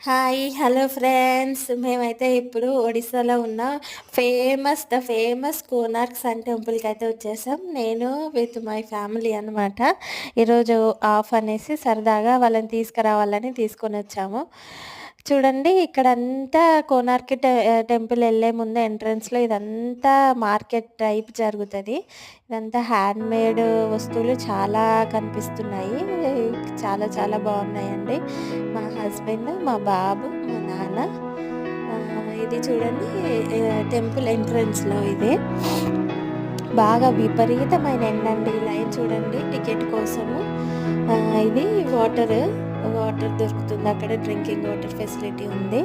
Hi. Hello friends. మేమైతే ఇప్పుడు ఒడిస్సాలో ఉన్న ద ఫేమస్ కోనార్క్ సన్ టెంపుల్‌కైతే వచ్చేసాం. నేను విత్ మై ఫ్యామిలీ అనమాట. ఈరోజు ఆఫ్ అనేసి సరదాగా వాళ్ళని తీసుకురావాలని తీసుకొనొచ్చాము. చూడండి ఇక్కడంతా టెంపుల్ ఎళ్ళే ముందు ఎంట్రన్స్‌లో ఇదంతా మార్కెట్ టైప్ జరుగుతది. ఇదంతా హ్యాండ్‌మేడ్ వస్తువులు చాలా కనిపిస్తున్నాయి. చాలా చాలా బావున్నాయండి. మా హస్బెండ్, మా బాబు, మా నాన్న. ఇది చూడండి టెంపుల్ ఎంట్రన్స్‌లో ఇది. బాగా విపరీతమైన ఎండండి. లైన్ చూడండి టికెట్ కోసము. ఇది వాటర్ దొరుకుతుంది. అక్కడ డ్రింకింగ్ వాటర్ ఫెసిలిటీ ఉంది.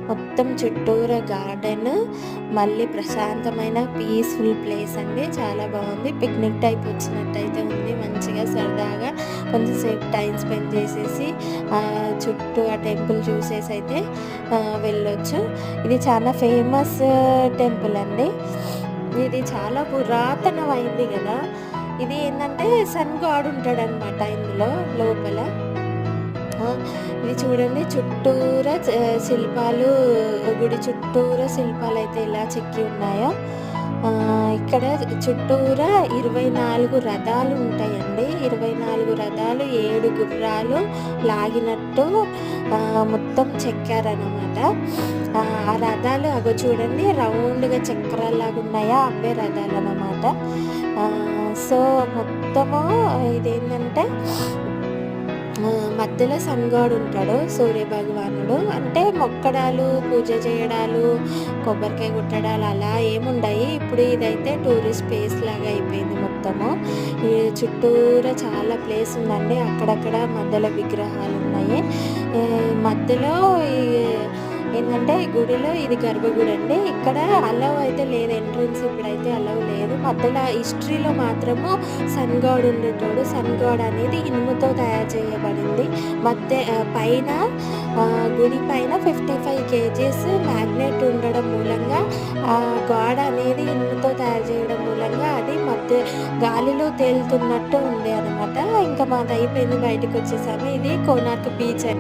మొత్తం చుట్టూరా గార్డెన్, మళ్ళీ ప్రశాంతమైన పీస్‌ఫుల్ ప్లేస్ అండి. చాలా బాగుంది. పిక్నిక్ టైప్ వచ్చినట్టయితే ఉంది. మంచిగా సరదాగా కొంచెం సేపు టైం స్పెండ్ చేసేసి చుట్టూ ఆ టెంపుల్ చూసేసి అయితే వెళ్ళొచ్చు. ఇది చాలా ఫేమస్ టెంపుల్ అండి. ఇది చాలా పురాతనమైంది కదా! ఇది ఏంటంటే సన్ గాడ్ ఉంటాడనమాట ఇందులో లోపల. ఇది చూడండి చుట్టూరా శిల్పాలు, గుడి చుట్టూరా శిల్పాలైతే ఎలా చెక్కి ఉన్నాయో. ఇక్కడ చుట్టూరా 24 రథాలు ఉంటాయండి. 24 రథాలు, 7 గుర్రాలు లాగినట్టు మొత్తం చెక్కారనమాట. ఆ రథాలు అగో చూడండి రౌండ్‌గా చక్రాల్లాగా ఉన్నాయా, అవే రథాలనమాట. సో, మొత్తము ఇదేంటంటే మధ్యలో సన్ గాడ్ ఉంటాడు, సూర్య భగవానుడు. అంటే మొక్కడాలు, పూజ చేయడాలు, కొబ్బరికాయ కొట్టడాలు అలా ఏముండయి. ఇప్పుడు ఇదైతే టూరిస్ట్ ప్లేస్ లాగా అయిపోయింది మొత్తము. ఈ చుట్టూరా చాలా ప్లేస్ ఉందండి. అక్కడక్కడ మధ్యలో విగ్రహాలు ఉన్నాయి. మధ్యలో ఏంటంటే గుడిలో ఇది గర్భగుడి అండి. ఇక్కడ అలౌ అయితే లేదు, ఎంట్రన్స్ ఇప్పుడైతే అలౌ లేదు. మధ్యలో హిస్టరీలో మాత్రము సన్ గాడ్ ఉండేటోడు. సన్ గాడ్ అనేది ఇనుముతో తయారు చేయబడింది. పైన గుడి పైన 55 కేజీస్ మ్యాగ్నెట్ ఉండడం మూలంగా ఆ గాడ్ అనేది ఇనుముతో తయారు చేయడం మూలంగా అది గాలిలో తేలుతున్నట్టు ఉంది అనమాట. ఇంకా మాది అయిపోయింది, బయటకు వచ్చేసాము. ఇది కోనార్క్ బీచ్.